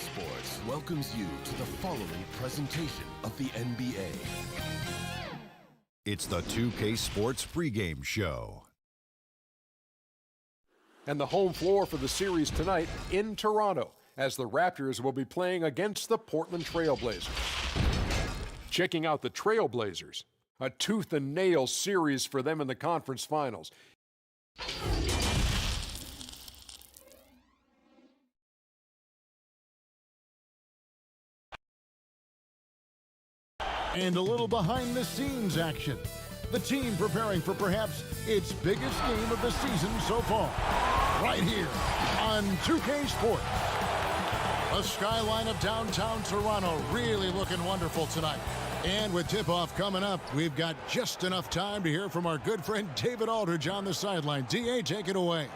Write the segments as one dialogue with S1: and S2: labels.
S1: Sports welcomes you to the following presentation of the NBA.
S2: It's the 2K Sports pregame show.
S3: And the home floor for the series tonight in Toronto, as the Raptors will be playing against the Portland Trail Blazers. Checking out the Trail Blazers, a tooth and nail series for them in the conference finals.
S4: And a little behind-the-scenes action. The team preparing for perhaps its biggest game of the season so far. Right here on 2K Sports. The skyline of downtown Toronto really looking wonderful tonight. And with tip-off coming up, we've got just enough time to hear from our good friend David Aldridge on the sideline. D.A., take it away.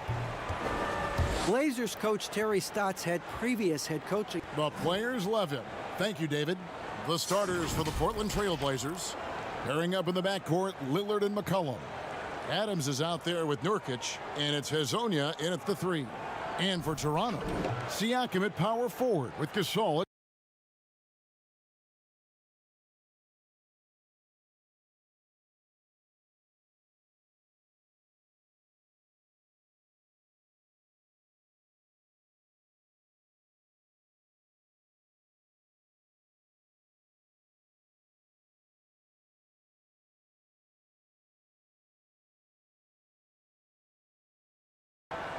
S5: Blazers coach Terry Stotts had previous head coaching.
S4: The players love him. Thank you, David. The starters for the Portland Trail Blazers. Pairing up in the backcourt, Lillard and McCollum. Adams is out there with Nurkic, and it's Hezonja in at the three. And for Toronto, Siakam at power forward with Gasol.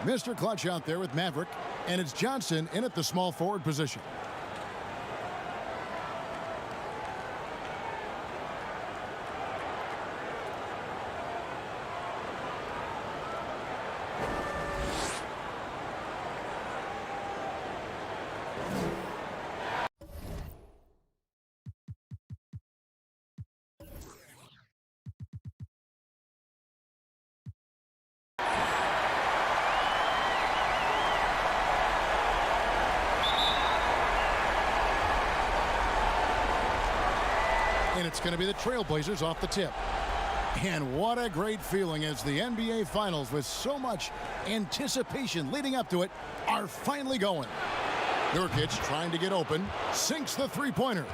S4: Mr. Clutch out there with Maverick, and it's Johnson in at the small forward position. And it's going to be the Trailblazers off the tip. And what a great feeling as the NBA Finals, with so much anticipation leading up to it, are finally going. Nurkic trying to get open, sinks the three-pointer.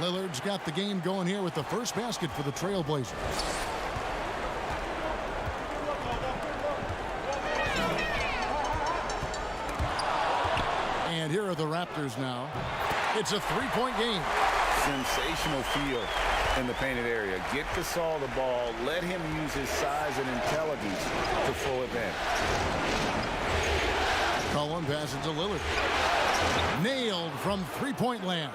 S4: Lillard's got the game going here with the first basket for the Trailblazers. And here are the Raptors now. It's a three-point game.
S6: Sensational feel in the painted area. Get Gasol the ball. Let him use his size and intelligence to full advantage.
S4: Cullen passes to Lillard. Nailed from three-point land.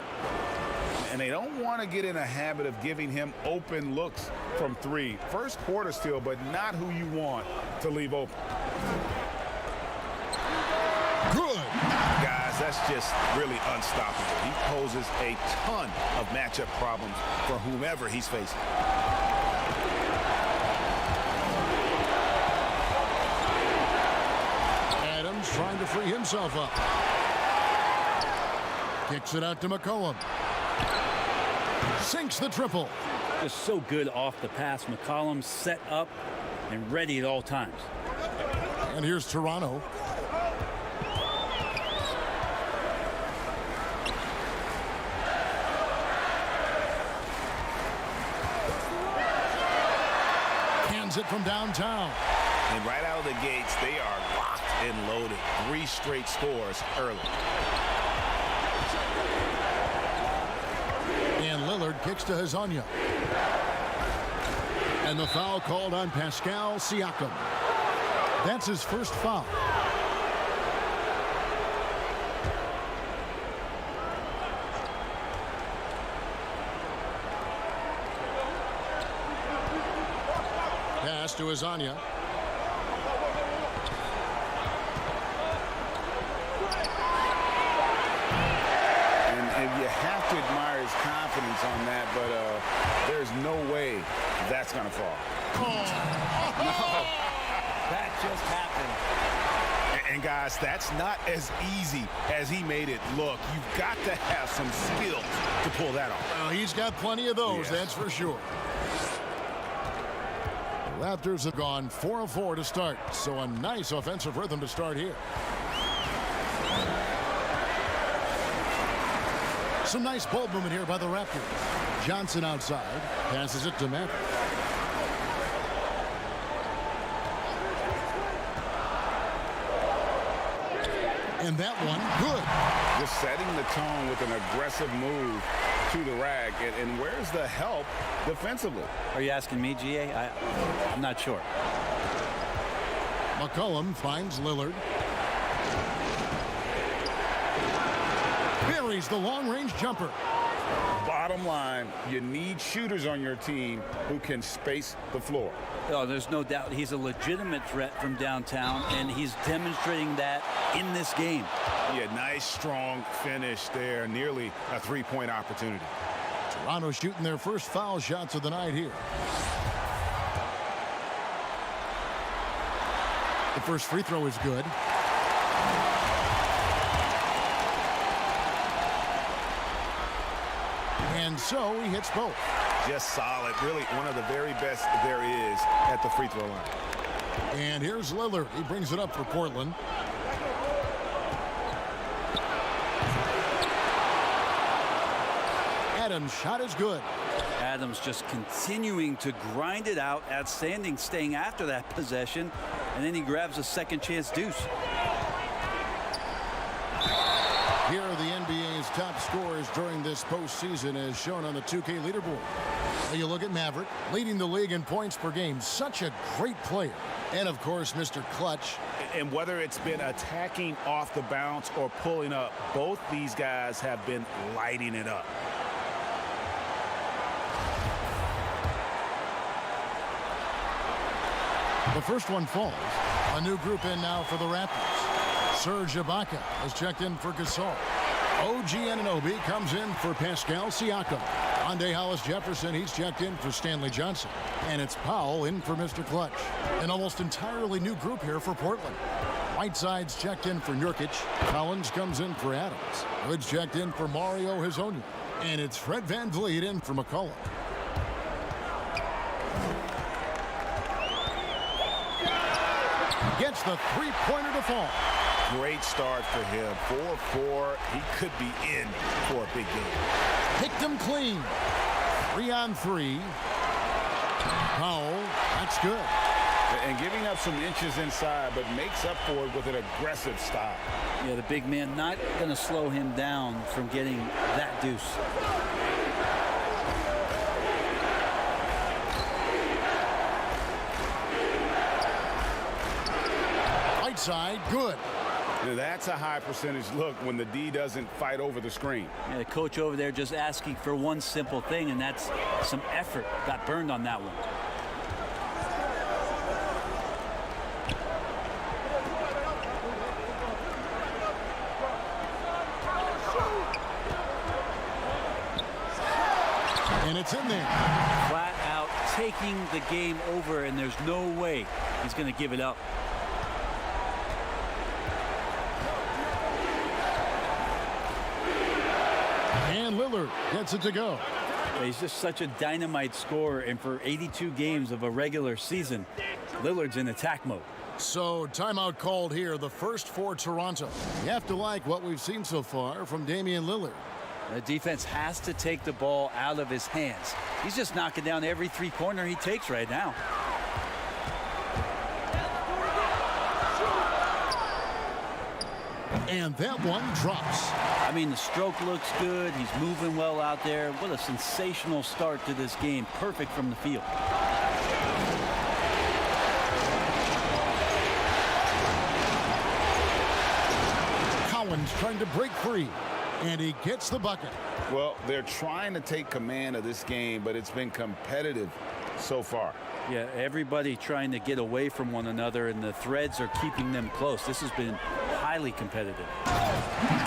S6: And they don't want to get in a habit of giving him open looks from three. First quarter still, but not who you want to leave open.
S4: Good.
S6: Guys, that's just really unstoppable. He poses a ton of matchup problems for whomever he's facing.
S4: Adams trying to free himself up. Kicks it out to McCollum. Sinks the triple.
S7: Just so good off the pass. McCollum set up and ready at all times.
S4: And here's Toronto. It from downtown.
S6: And right out of the gates, they are locked and loaded. 3 straight scores early.
S4: And Lillard kicks to Hezonja. And the foul called on Pascal Siakam. That's his first foul. Pass to Hezonja.
S6: And you have to admire his confidence on that, but there's no way that's going to fall.
S7: No, that just happened.
S6: And guys, that's not as easy as he made it look. You've got to have some skill to pull that off.
S4: Well, he's got plenty of those, that's for sure. The Raptors have gone 4 of 4 to start, so a nice offensive rhythm to start here. Some nice ball movement here by the Raptors. Johnson outside. Passes it to Maverick. And that one, good.
S6: Just setting the tone with an aggressive move to the rack. And where's the help defensively?
S7: Are you asking me, GA? I'm not sure.
S4: McCollum finds Lillard. Buries the long-range jumper.
S6: Bottom line, you need shooters on your team who can space the floor.
S7: Oh, there's no doubt he's a legitimate threat from downtown, and he's demonstrating that in this game.
S6: Yeah, nice, strong finish there. Nearly a three-point opportunity.
S4: Toronto shooting their first foul shots of the night here. The first free throw is good. And so he hits both.
S6: Just solid. Really one of the very best there is at the free throw line.
S4: And here's Lillard. He brings it up for Portland. Adams' shot is good.
S7: Adams just continuing to grind it out, outstanding, staying after that possession, and then he grabs a second chance deuce.
S4: Here are the NBA's top scorers during this postseason as shown on the 2K leaderboard. Well, you look at Maverick, leading the league in points per game. Such a great player. And, of course, Mr. Clutch.
S6: And whether it's been attacking off the bounce or pulling up, both these guys have been lighting it up.
S4: The first one falls. A new group in now for the Raptors. Serge Ibaka has checked in for Gasol. OG Anunoby comes in for Pascal Siakam. Andre Hollis-Jefferson, he's checked in for Stanley Johnson. And it's Powell in for Mr. Clutch. An almost entirely new group here for Portland. Whiteside's checked in for Nurkic. Collins comes in for Adams. Hood's checked in for Mario Hezonja. And it's Fred VanVleet in for McCollum. Gets the three-pointer to fall.
S6: Great start for him. 4-4. He could be in for a big game.
S4: Picked him clean. 3-on-3. Powell, that's good.
S6: And giving up some inches inside, but makes up for it with an aggressive style.
S7: Yeah, the big man not going to slow him down from getting that deuce.
S4: Side, good.
S6: Now that's a high percentage look when the D doesn't fight over the screen.
S7: Yeah, the coach over there just asking for one simple thing, and that's some effort. Got burned on that one.
S4: And it's in there.
S7: Flat out taking the game over, and there's no way he's going to give it up.
S4: And Lillard gets it to go.
S7: He's just such a dynamite scorer, and for 82 games of a regular season, Lillard's in attack mode.
S4: So timeout called here, the first for Toronto. You have to like what we've seen so far from Damian Lillard.
S7: The defense has to take the ball out of his hands. He's just knocking down every three-pointer he takes right now.
S4: And that one drops.
S7: I mean, the stroke looks good. He's moving well out there. What a sensational start to this game. Perfect from the field.
S4: Collins trying to break free. And he gets the bucket.
S6: Well, they're trying to take command of this game, but it's been competitive so far.
S7: Yeah, everybody trying to get away from one another, and the threads are keeping them close. This has been highly competitive.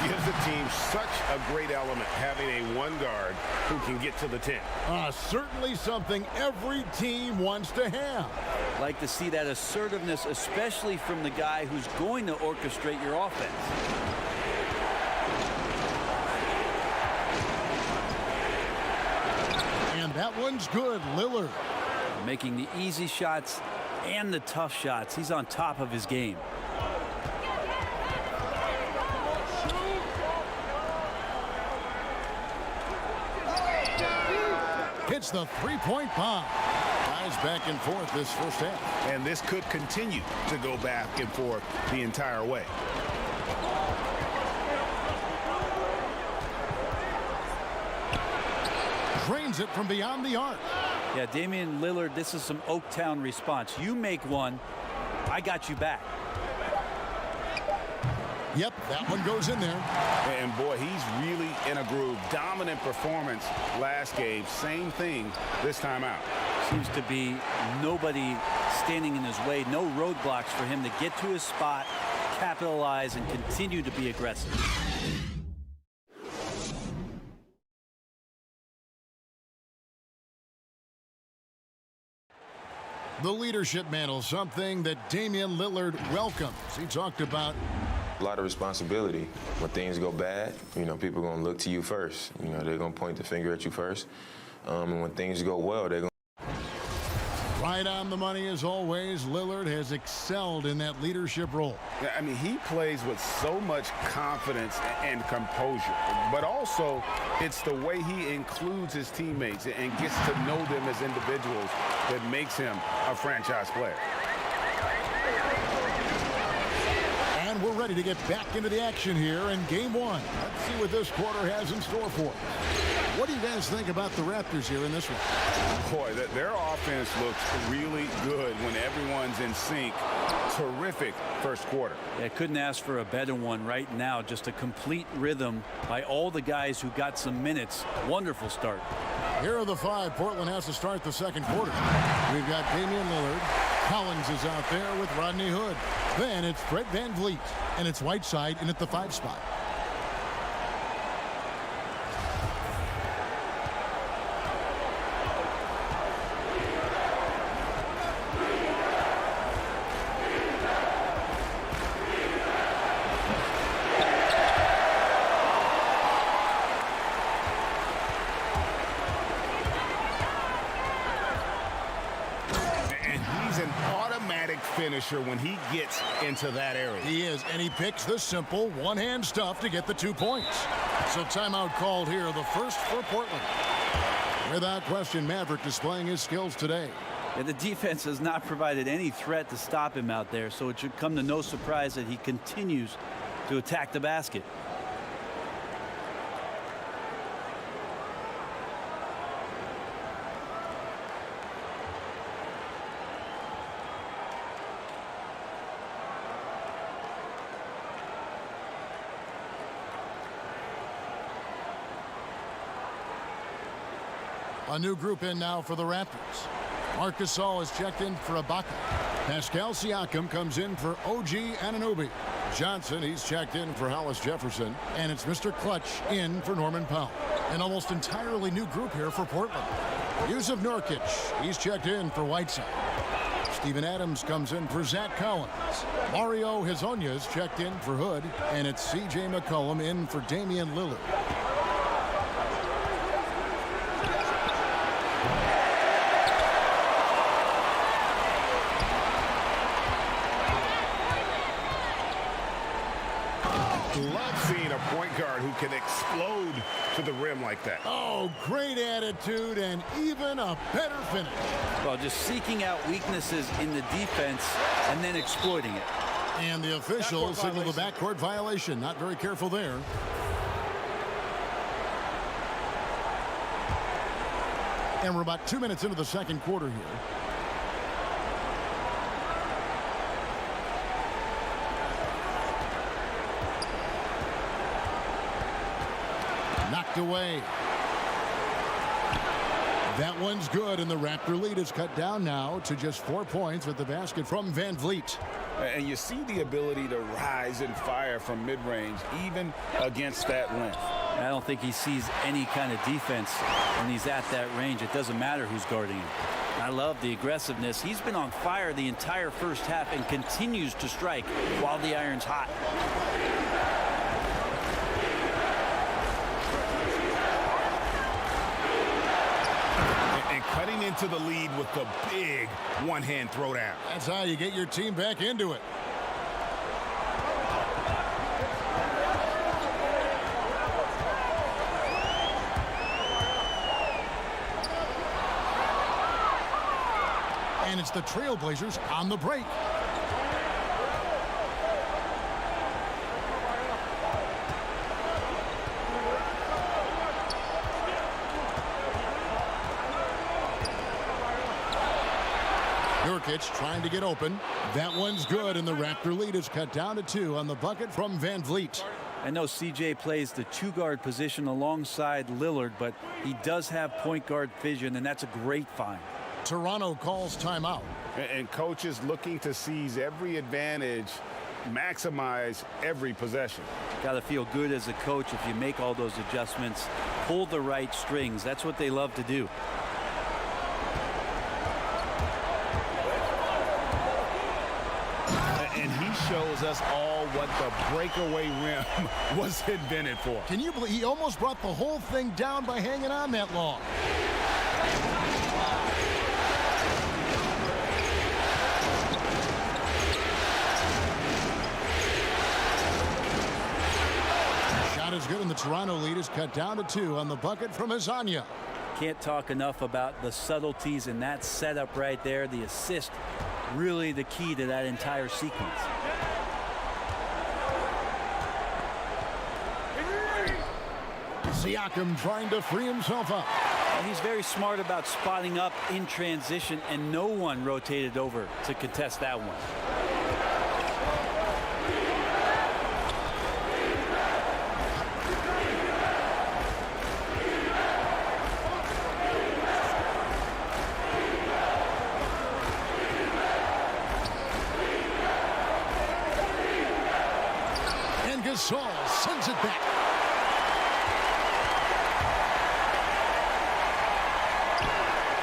S8: Gives the team such a great element having a one guard who can get to the 10.
S4: Certainly something every team wants to have.
S7: Like to see that assertiveness, especially from the guy who's going to orchestrate your offense.
S4: And that one's good, Lillard.
S7: Making the easy shots and the tough shots. He's on top of his game.
S4: hits the three-point bomb. Guys back and forth this first half.
S6: And this could continue to go back and forth the entire way.
S4: Drains it from beyond the arc.
S7: Yeah, Damian Lillard, this is some Oaktown response. You make one, I got you back.
S4: Yep, that one goes in there.
S6: And boy, he's really in a groove. Dominant performance last game. Same thing this time out.
S7: Seems to be nobody standing in his way. No roadblocks for him to get to his spot, capitalize, and continue to be aggressive.
S4: The leadership mantle, something that Damian Lillard welcomes. He talked about
S9: a lot of responsibility. When things go bad, you know, people are going to look to you first. You know, they're going to point the finger at you first. And when things go well, they're going to...
S4: Right on the money as always. Lillard has excelled in that leadership role.
S6: I mean, he plays with so much confidence and composure, but also it's the way he includes his teammates and gets to know them as individuals that makes him a franchise player.
S4: And we're ready to get back into the action here in game one. Let's see what this quarter has in store for us. What do you guys think about the Raptors here in this one?
S6: Boy, their offense looks really good when everyone's in sync. Terrific first quarter.
S7: Yeah, couldn't ask for a better one right now. Just a complete rhythm by all the guys who got some minutes. Wonderful start.
S4: Here are the five Portland has to start the second quarter. We've got Damian Lillard. Collins is out there with Rodney Hood. Then it's Fred VanVleet, and it's Whiteside in at the 5 spot.
S6: Finisher when he gets into that area.
S4: He is, and he picks the simple one-hand stuff to get the 2 points. So timeout called here, the first for Portland. Without question, Maverick displaying his skills today.
S7: Yeah, the defense has not provided any threat to stop him out there, so it should come to no surprise that he continues to attack the basket.
S4: A new group in now for the Raptors. Marc Gasol is checked in for Ibaka. Pascal Siakam comes in for OG Anunoby. Johnson, he's checked in for Hollis Jefferson. And it's Mr. Clutch in for Norman Powell. An almost entirely new group here for Portland. Yusuf Nurkic, he's checked in for Whiteside. Steven Adams comes in for Zach Collins. Mario Hezonja is checked in for Hood. And it's C.J. McCollum in for Damian Lillard.
S6: Love seeing a point guard who can explode to the rim like that.
S4: Oh, great attitude and even a better finish.
S7: Well, just seeking out weaknesses in the defense and then exploiting it.
S4: And the official signaled the backcourt violation. Not very careful there. And we're about 2 minutes into the second quarter here. Knocked away. That one's good, and the Raptor lead is cut down now to just 4 points with the basket from VanVleet.
S6: And you see the ability to rise and fire from mid-range, even against that length.
S7: I don't think he sees any kind of defense when he's at that range. It doesn't matter who's guarding him. I love the aggressiveness. He's been on fire the entire first half and continues to strike while the iron's hot.
S6: Cutting into the lead with the big one-hand throwdown.
S4: That's how you get your team back into it. it's the Trailblazers on the break. Nurkic trying to get open. That one's good, and the Raptor lead is cut down to 2 on the bucket from Van Vliet.
S7: I know CJ plays the 2-guard position alongside Lillard, but he does have point guard vision, and that's a great find.
S4: Toronto calls timeout.
S6: And coaches looking to seize every advantage, maximize every possession.
S7: Got to feel good as a coach if you make all those adjustments, pull the right strings. That's what they love to do.
S6: And he shows us all what the breakaway rim was invented for.
S4: Can you believe he almost brought the whole thing down by hanging on that long? Shot is good, and the Toronto lead is cut down to 2 on the bucket from Azania.
S7: Can't talk enough about the subtleties in that setup right there. The assist, really the key to that entire sequence.
S4: Siakam trying to free himself up.
S7: And he's very smart about spotting up in transition, and no one rotated over to contest that one.
S4: Gasol sends it back.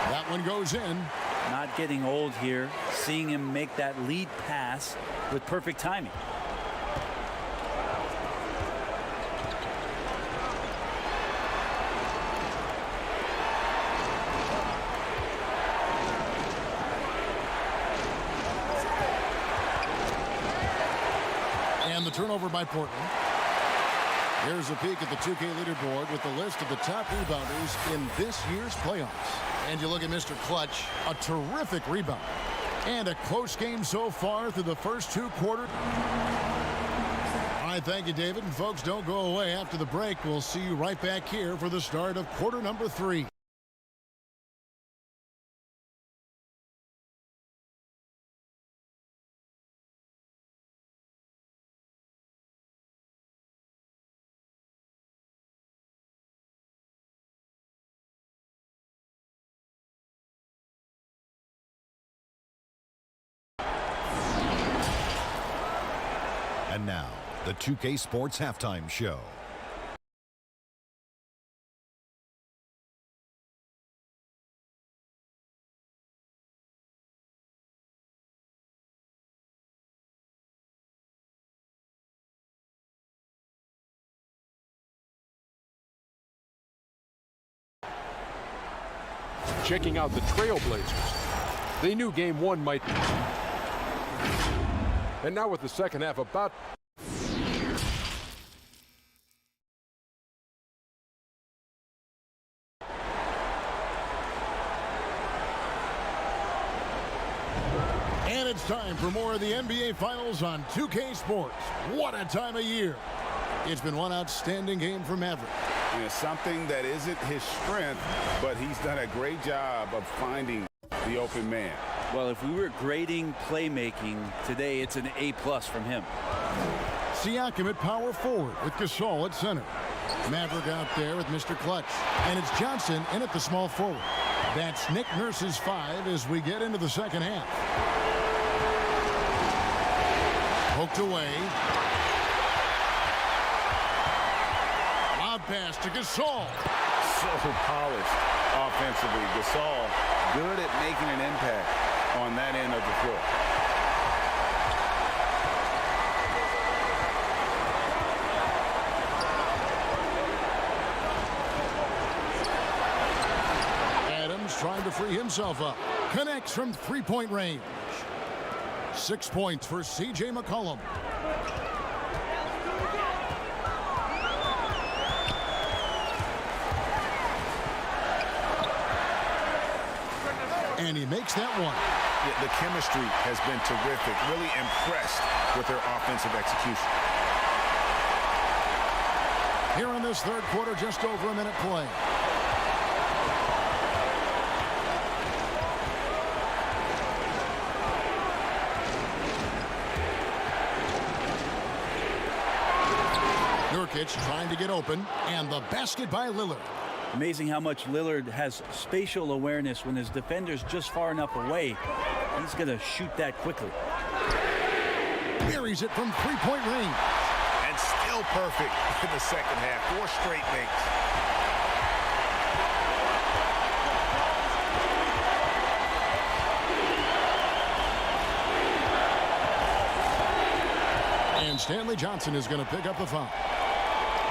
S4: That one goes in.
S7: Not getting old here. Seeing him make that lead pass with perfect timing.
S4: And the turnover by Portland. Here's a peek at the 2K leaderboard with the list of the top rebounders in this year's playoffs. And you look at Mr. Clutch, a terrific rebound. And a close game so far through the first 2 quarters. All right, thank you, David. And folks, don't go away after the break. We'll see you right back here for the start of quarter number 3.
S2: And now, the 2K Sports Halftime Show.
S3: Checking out the Trailblazers. They knew game 1 might be. And now with the second half about.
S4: And it's time for more of the NBA Finals on 2K Sports. What a time of year. It's been one outstanding game for Maverick.
S6: And it's something that isn't his strength, but he's done a great job of finding the open man.
S7: Well, if we were grading playmaking today, it's an A+ from him.
S4: Siakam at power forward with Gasol at center. Maverick out there with Mr. Clutch. And it's Johnson in at the small forward. That's Nick Nurse's 5 as we get into the second half. Poked away. Lob pass to Gasol.
S6: So polished offensively. Gasol good at making an impact on that end of the floor.
S4: Adams trying to free himself up. Connects from three-point range. 6 points for C.J. McCollum. And he makes that one.
S8: the chemistry has been terrific. Really impressed with their offensive execution.
S4: Here in this third quarter, just over a minute play. Nurkic trying to get open, and the basket by Lillard.
S7: Amazing how much Lillard has spatial awareness when his defender's just far enough away. He's going to shoot that quickly.
S4: Buries it from three-point range.
S8: And still perfect in the second half. 4 straight makes.
S4: And Stanley Johnson is going to pick up the foul.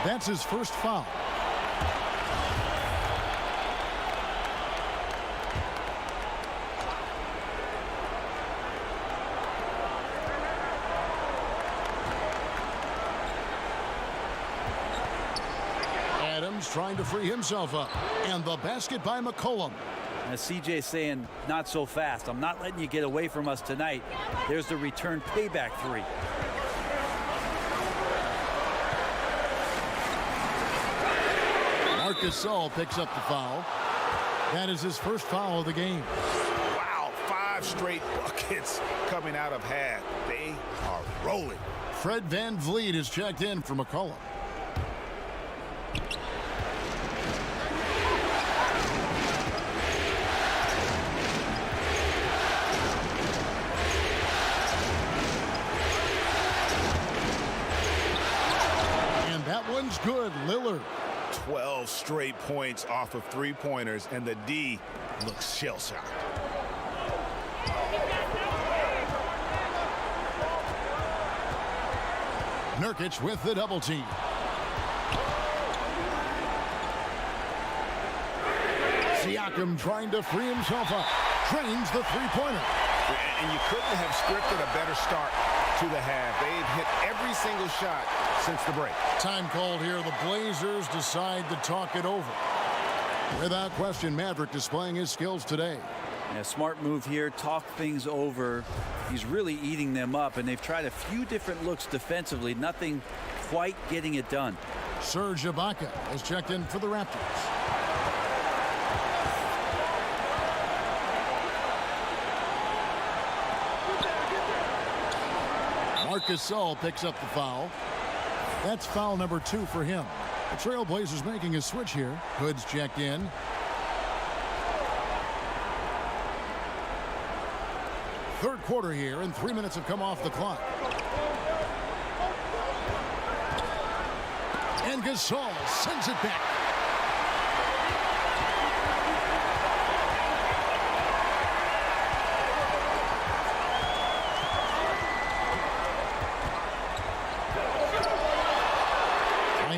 S4: That's his first foul. Adams trying to free himself up. And the basket by McCollum.
S7: As CJ saying, not so fast. I'm not letting you get away from us tonight. There's the return payback three.
S4: Gasol picks up the foul. That is his first foul of the game.
S8: Wow, 5 straight buckets coming out of half. They are rolling.
S4: Fred VanVleet is checked in for McCollum. And that one's good, Lillard.
S8: 12 straight points off of 3-pointers, and the D looks shell-shocked.
S4: Nurkic with the double team. Siakam trying to free himself up. Drains the three-pointer.
S8: And you couldn't have scripted a better start to the half. They've hit every single shot since the break.
S4: Time called here. The Blazers decide to talk it over. Without question, Maverick displaying his skills today.
S7: Yeah, smart move here. Talk things over. He's really eating them up, and they've tried a few different looks defensively. Nothing quite getting it done.
S4: Serge Ibaka has checked in for the Raptors. Gasol picks up the foul. That's foul number 2 for him. The Trailblazers making a switch here. Hood's checked in. Third quarter here, and 3 minutes have come off the clock. And Gasol sends it back.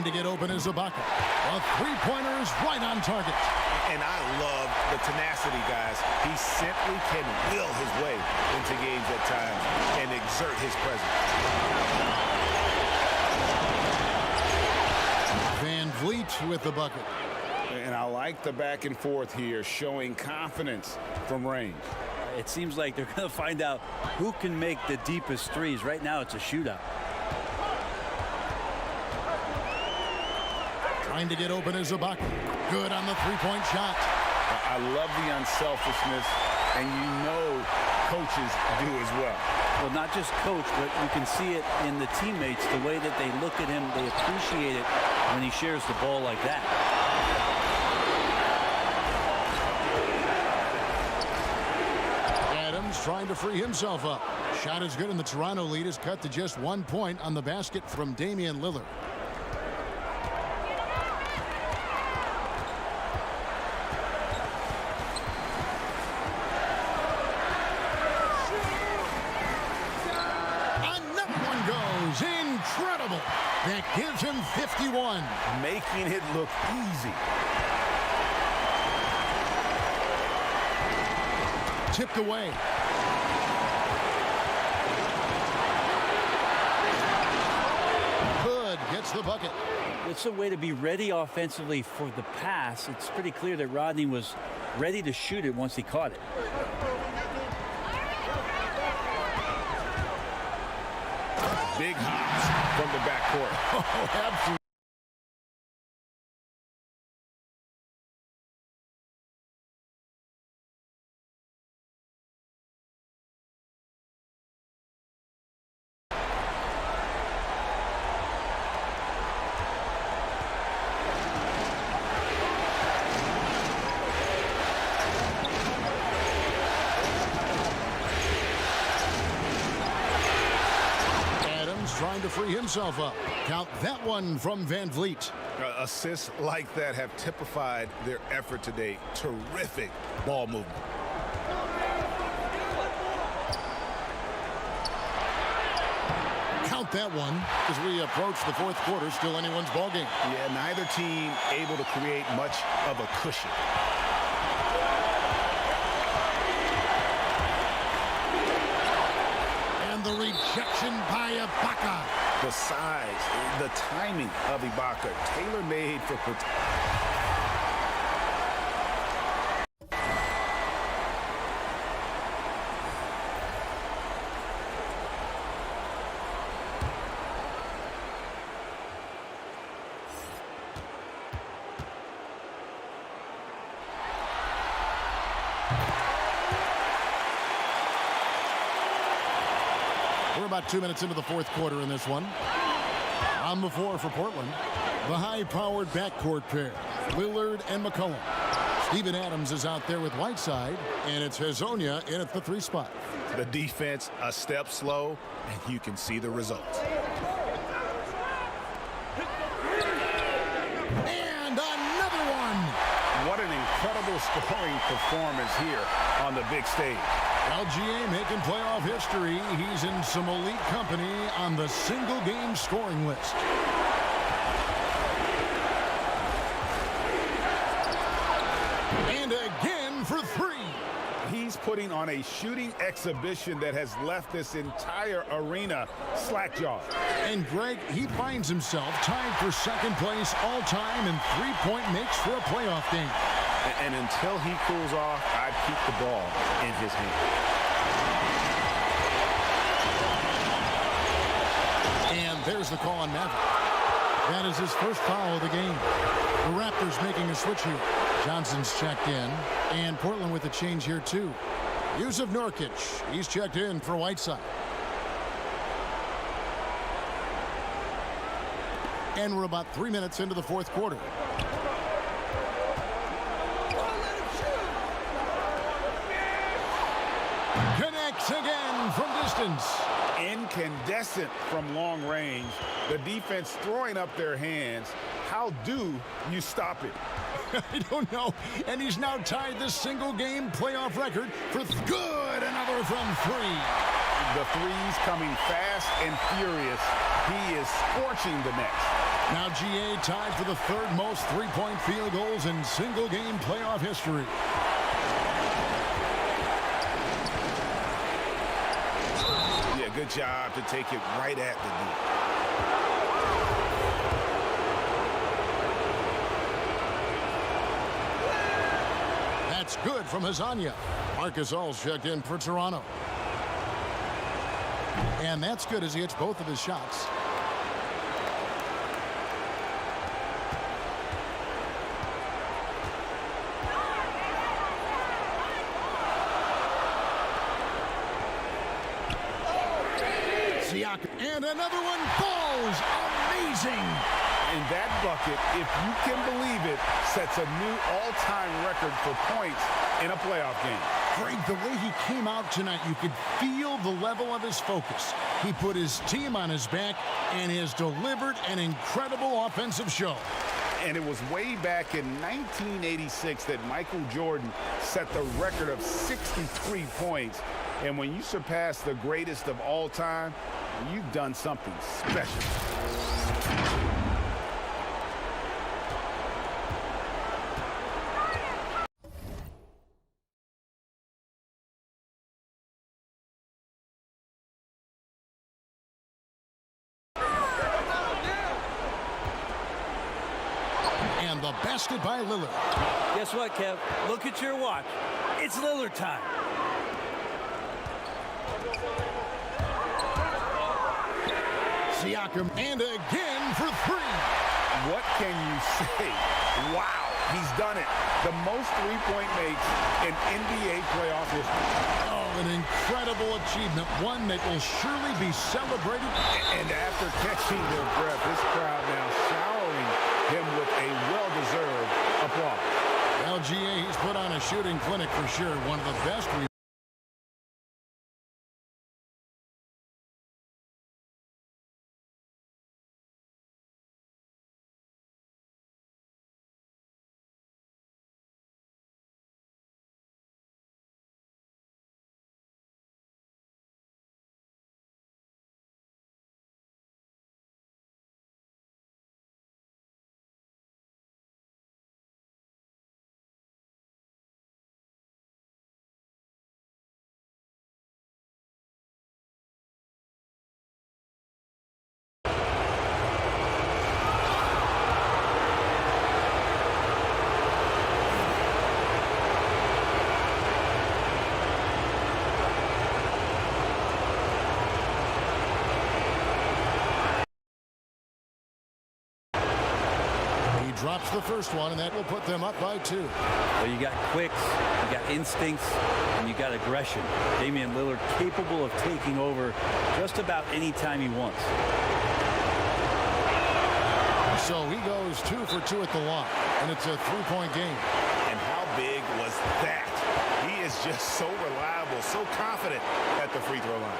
S4: To get open is Ibaka. A three-pointer is right on target.
S8: And I love the tenacity, guys. He simply can will his way into games at times and exert his presence.
S4: VanVleet with the bucket.
S8: And I like the back and forth here, showing confidence from range.
S7: It seems like they're going to find out who can make the deepest threes. Right now, it's a shootout.
S4: Trying to get open is Ibaka. Good on the three-point shot.
S8: I love the unselfishness, and you know coaches do as well.
S7: Well, not just coach, but you can see it in the teammates, the way that they look at him. They appreciate it when he shares the ball like that.
S4: Adams trying to free himself up. Shot is good, and the Toronto lead is cut to just 1 point on the basket from Damian Lillard. Incredible. That gives him 51.
S8: Making it look easy.
S4: Tipped away. Hood gets the bucket.
S7: It's a way to be ready offensively for the pass. It's pretty clear that Rodney was ready to shoot it once he caught it.
S6: big hops from the backcourt.
S4: Oh, absolutely. Trying to free himself up. Count that one from Van Vliet.
S6: Assists like that have typified their effort today. Terrific ball movement.
S4: Count that one as we approach the fourth quarter. Still anyone's ball game.
S6: Yeah, neither team able to create much of a cushion.
S4: The rejection by Ibaka.
S6: The size, the timing of Ibaka, tailor-made for
S4: We're about 2 minutes into the fourth quarter in this one. On the floor for Portland, the high-powered backcourt pair, Lillard and McCollum. Steven Adams is out there with Whiteside, and it's Hezonja in at the 3 spot.
S6: The defense a step slow, and you can see the results.
S4: And another one!
S6: What an incredible scoring performance here on the big stage.
S4: LGA making playoff history. He's in some elite company on the single-game scoring list. And again for 3.
S6: He's putting on a shooting exhibition that has left this entire arena slack-jawed.
S4: And Greg, he finds himself tied for second place all-time in three-point makes for a playoff game.
S6: And until he cools off, I'd keep the ball in his hand.
S4: And there's the call on Maverick. That is his first foul of the game. The Raptors making a switch here. Johnson's checked in, and Portland with a change here too. Yusuf Nurkic, he's checked in for Whiteside. And we're about 3 minutes into the fourth quarter. Connects again from distance.
S6: Incandescent from long range. The defense throwing up their hands. How do you stop it?
S4: I don't know. And he's now tied this single-game playoff record for good. Another from 3.
S6: The threes coming fast and furious. He is scorching the Nets.
S4: Now GA tied for the third most three-point field goals in single-game playoff history.
S6: Yeah, good job to take it right at the D.
S4: That's good from Hezonja. Marcus All's checked in for Toronto. And that's good as he hits both of his shots. And another one falls. Amazing.
S6: And that bucket, if you can believe it, sets a new all-time record for points in a playoff game.
S4: Greg, the way he came out tonight, you could feel the level of his focus. He put his team on his back and has delivered an incredible offensive show.
S6: And it was way back in 1986 that Michael Jordan set the record of 63 points. And when you surpass the greatest of all time, you've done something special.
S4: And the basket by Lillard.
S7: Guess what, Kev? Look at your watch. It's Lillard time.
S4: Siakam, and again for three.
S6: What can you say? Wow, he's done it. The most three-point makes in NBA playoff history.
S4: Oh, an incredible achievement, one that will surely be celebrated.
S6: And after catching their breath, this crowd now showering him with a well-deserved applause.
S4: LGA, he's put on a shooting clinic for sure. One of the best we've drops the first one, and that will put them up by 2.
S7: Well, you got quicks, you got instincts, and you got aggression. Damian Lillard capable of taking over just about any time he wants.
S4: So he goes 2 for 2 at the line, and it's a 3-point game.
S8: And how big was that? He is just so reliable, so confident at the free throw line.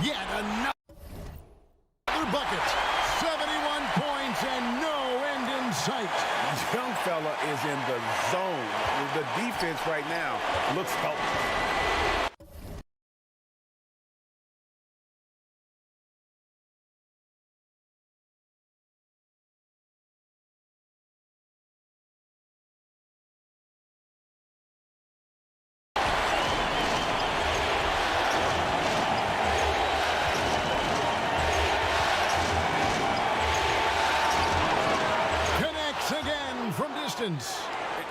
S4: Yet another bucket. 71 points and no end in sight.
S6: Young fella is in the zone. The defense right now looks helpless.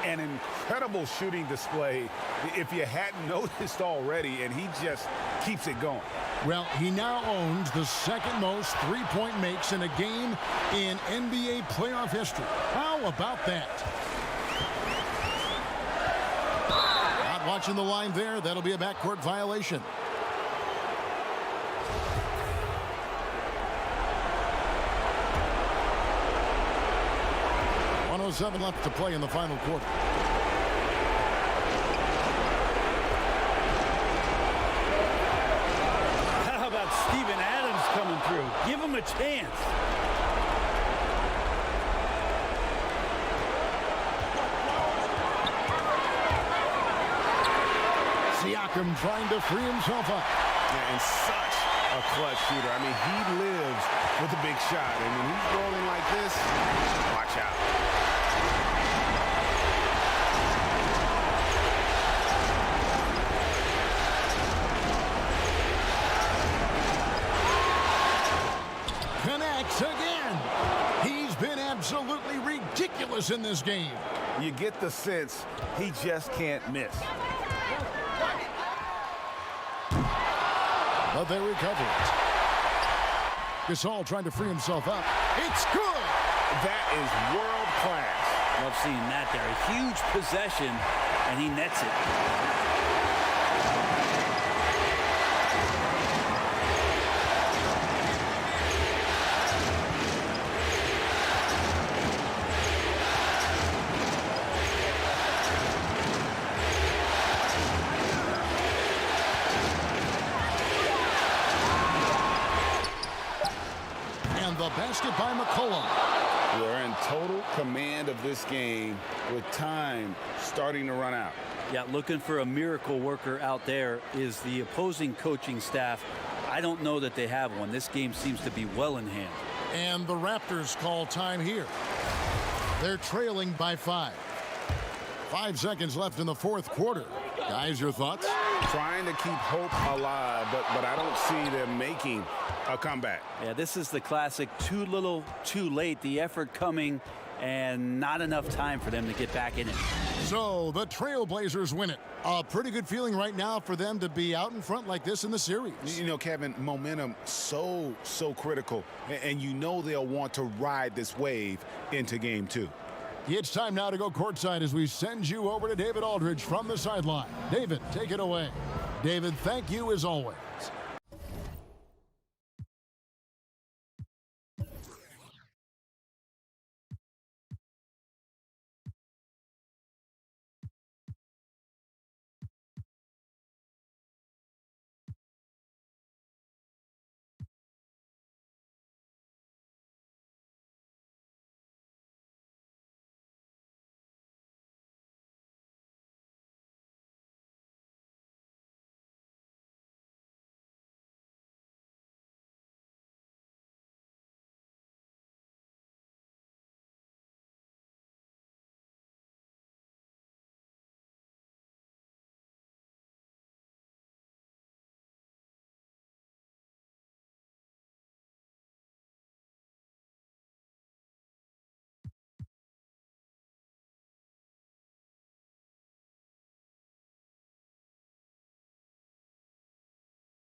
S6: An incredible shooting display, if you hadn't noticed already, and he just keeps it going.
S4: Well, he now owns the second most three-point makes in a game in NBA playoff history. How about that? Not watching the line there. That'll be a backcourt violation. .07 left to play in the final quarter.
S7: How about Steven Adams coming through? Give him a chance.
S4: Siakam trying to free himself up.
S6: And such a clutch shooter. I mean, he lives with a big shot. And when he's rolling like this, watch out.
S4: Connects again. He's been absolutely ridiculous in this game.
S6: You get the sense he just can't miss.
S4: But they recover it. Gasol trying to free himself up. It's good.
S6: That is world class.
S7: Love seeing that there. A huge possession, and he nets it.
S4: The basket by McCollum.
S6: They're in total command of this game with time starting to run out.
S7: Yeah, looking for a miracle worker out there is the opposing coaching staff. I don't know that they have one. This game seems to be well in hand.
S4: And the Raptors call time here. They're trailing by 5. 5 seconds left in the fourth quarter. Guys, your thoughts?
S6: Trying to keep hope alive, but I don't see them making a comeback.
S7: Yeah, this is the classic too little, too late. The effort coming and not enough time for them to get back in it.
S4: So the Trailblazers win it. A pretty good feeling right now for them to be out in front like this in the series.
S6: You know, Kevin, momentum so critical, and you know they'll want to ride this wave into game 2.
S4: It's time now to go courtside as we send you over to David Aldridge from the sideline. David, take it away. David, thank you as always.